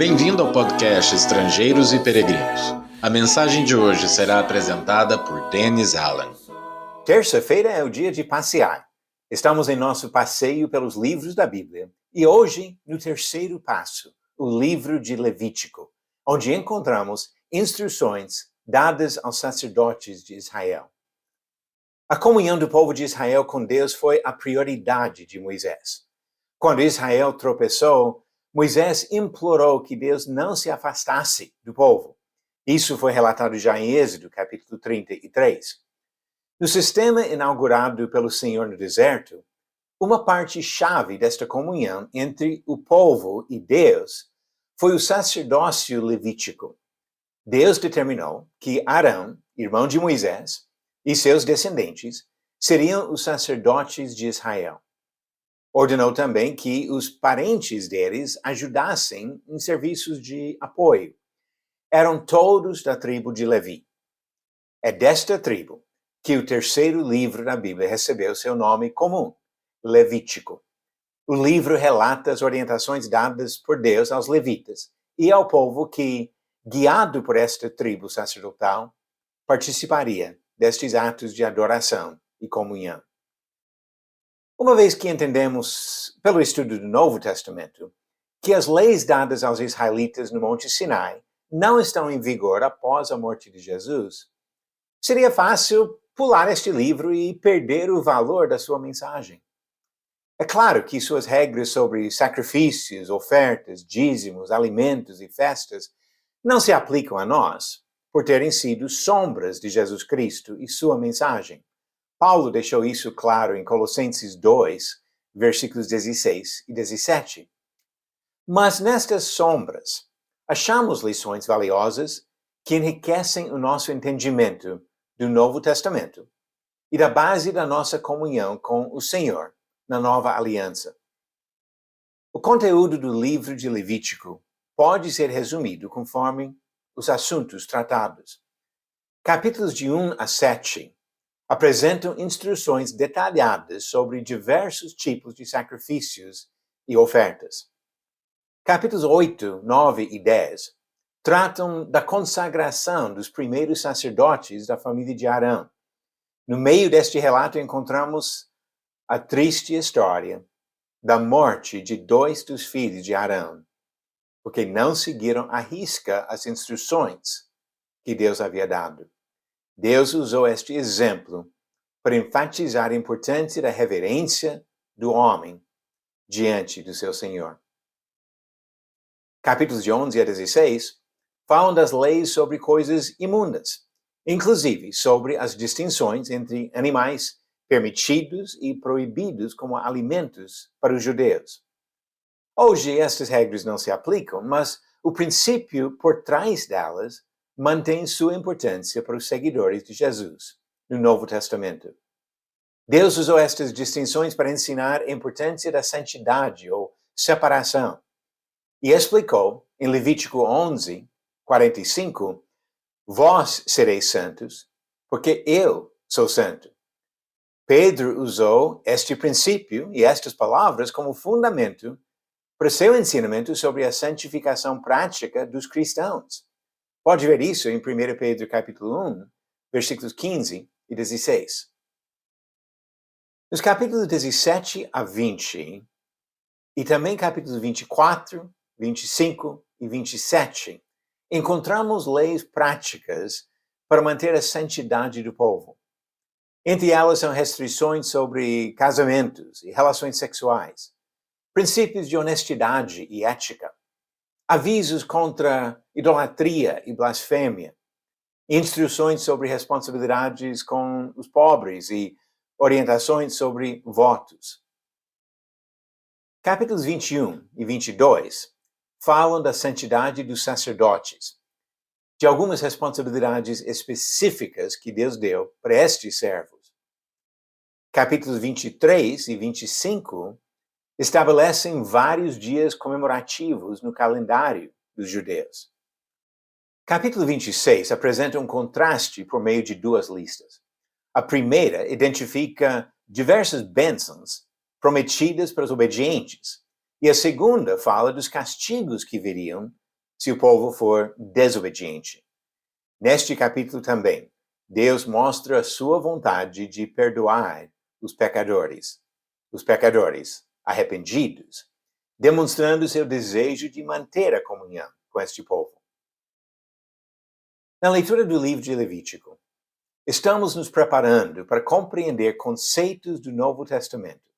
Bem-vindo ao podcast Estrangeiros e Peregrinos. A mensagem de hoje será apresentada por Dennis Allen. Terça-feira é o dia de passear. Estamos em nosso passeio pelos livros da Bíblia e hoje no terceiro passo, o livro de Levítico, onde encontramos instruções dadas aos sacerdotes de Israel. A comunhão do povo de Israel com Deus foi a prioridade de Moisés. Quando Israel tropeçou, Moisés implorou que Deus não se afastasse do povo. Isso foi relatado já em Êxodo, capítulo 33. No sistema inaugurado pelo Senhor no deserto, uma parte-chave desta comunhão entre o povo e Deus foi o sacerdócio levítico. Deus determinou que Arão, irmão de Moisés, e seus descendentes seriam os sacerdotes de Israel. Ordenou também que os parentes deles ajudassem em serviços de apoio. Eram todos da tribo de Levi. É desta tribo que o terceiro livro da Bíblia recebeu seu nome comum, Levítico. O livro relata as orientações dadas por Deus aos levitas e ao povo que, guiado por esta tribo sacerdotal, participaria destes atos de adoração e comunhão. Uma vez que entendemos, pelo estudo do Novo Testamento, que as leis dadas aos israelitas no Monte Sinai não estão em vigor após a morte de Jesus, seria fácil pular este livro e perder o valor da sua mensagem. É claro que suas regras sobre sacrifícios, ofertas, dízimos, alimentos e festas não se aplicam a nós, por terem sido sombras de Jesus Cristo e sua mensagem. Paulo deixou isso claro em Colossenses 2, versículos 16 e 17. Mas nestas sombras, achamos lições valiosas que enriquecem o nosso entendimento do Novo Testamento e da base da nossa comunhão com o Senhor na Nova Aliança. O conteúdo do livro de Levítico pode ser resumido conforme os assuntos tratados. Capítulos de 1 a 7 apresentam instruções detalhadas sobre diversos tipos de sacrifícios e ofertas. Capítulos 8, 9 e 10 tratam da consagração dos primeiros sacerdotes da família de Arão. No meio deste relato encontramos a triste história da morte de 2 dos filhos de Arão, porque não seguiram à risca as instruções que Deus havia dado. Deus usou este exemplo para enfatizar a importância da reverência do homem diante do seu Senhor. Capítulos de 11 a 16 falam das leis sobre coisas imundas, inclusive sobre as distinções entre animais permitidos e proibidos como alimentos para os judeus. Hoje, estas regras não se aplicam, mas o princípio por trás delas mantém sua importância para os seguidores de Jesus no Novo Testamento. Deus usou estas distinções para ensinar a importância da santidade ou separação e explicou em Levítico 11, 45, vós sereis santos, porque eu sou santo. Pedro usou este princípio e estas palavras como fundamento para seu ensinamento sobre a santificação prática dos cristãos. Pode ver isso em 1 Pedro capítulo 1, versículos 15 e 16. Nos capítulos 17 a 20, e também capítulos 24, 25 e 27, encontramos leis práticas para manter a santidade do povo. Entre elas são restrições sobre casamentos e relações sexuais, princípios de honestidade e ética, avisos contra idolatria e blasfêmia, instruções sobre responsabilidades com os pobres e orientações sobre votos. Capítulos 21 e 22 falam da santidade dos sacerdotes, de algumas responsabilidades específicas que Deus deu para estes servos. Capítulos 23 e 25 estabelecem vários dias comemorativos no calendário dos judeus. Capítulo 26 apresenta um contraste por meio de 2 listas. A primeira identifica diversas bênçãos prometidas para os obedientes, e a segunda fala dos castigos que viriam se o povo for desobediente. Neste capítulo também, Deus mostra a sua vontade de perdoar os pecadores arrependidos, demonstrando seu desejo de manter a comunhão com este povo. Na leitura do livro de Levítico, estamos nos preparando para compreender conceitos do Novo Testamento,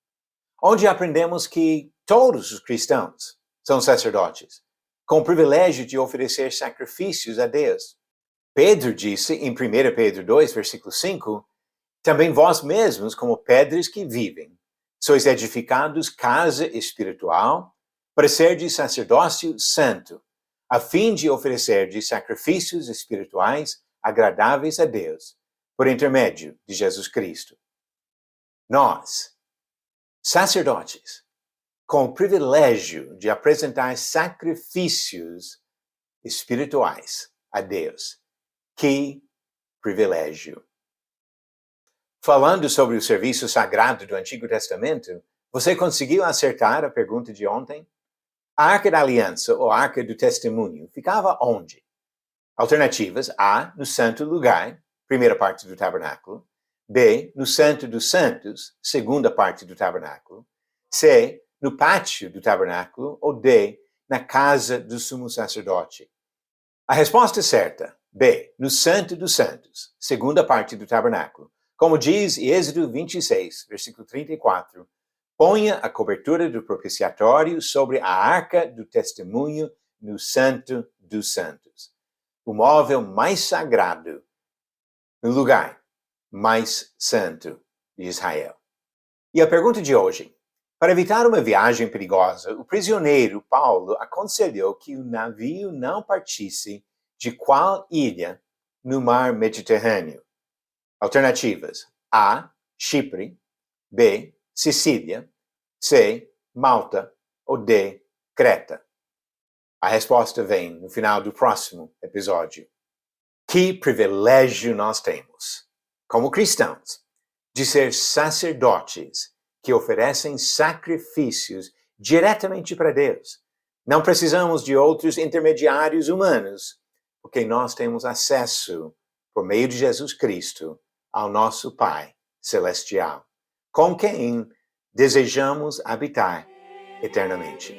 onde aprendemos que todos os cristãos são sacerdotes, com o privilégio de oferecer sacrifícios a Deus. Pedro disse em 1 Pedro 2, versículo 5, também vós mesmos, como pedras que vivem, sois edificados casa espiritual, para ser de sacerdócio santo, a fim de oferecer de sacrifícios espirituais agradáveis a Deus, por intermédio de Jesus Cristo. Nós, sacerdotes, com o privilégio de apresentar sacrifícios espirituais a Deus. Que privilégio! Falando sobre o serviço sagrado do Antigo Testamento, você conseguiu acertar a pergunta de ontem? A Arca da Aliança, ou Arca do Testemunho, ficava onde? Alternativas: A, no Santo Lugar, primeira parte do tabernáculo; B, no Santo dos Santos, segunda parte do tabernáculo; C, no pátio do tabernáculo; ou D, na casa do sumo sacerdote. A resposta certa, B, no Santo dos Santos, segunda parte do tabernáculo. Como diz Êxodo 26, versículo 34, ponha a cobertura do propiciatório sobre a arca do testemunho no Santo dos Santos, o móvel mais sagrado, no lugar mais santo de Israel. E a pergunta de hoje: para evitar uma viagem perigosa, o prisioneiro Paulo aconselhou que o navio não partisse de qual ilha no mar Mediterrâneo? Alternativas: A, Chipre; B, Sicília; C, Malta; ou D, Creta. A resposta vem no final do próximo episódio. Que privilégio nós temos, como cristãos, de ser sacerdotes que oferecem sacrifícios diretamente para Deus. Não precisamos de outros intermediários humanos, porque nós temos acesso, por meio de Jesus Cristo, ao nosso Pai Celestial, com quem desejamos habitar eternamente.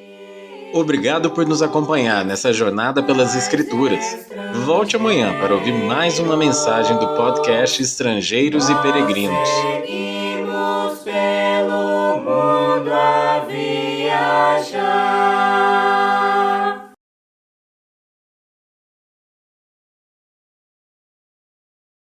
Obrigado por nos acompanhar nessa jornada pelas Escrituras. Volte amanhã para ouvir mais uma mensagem do podcast Estrangeiros e Peregrinos. Seguimos pelo mundo.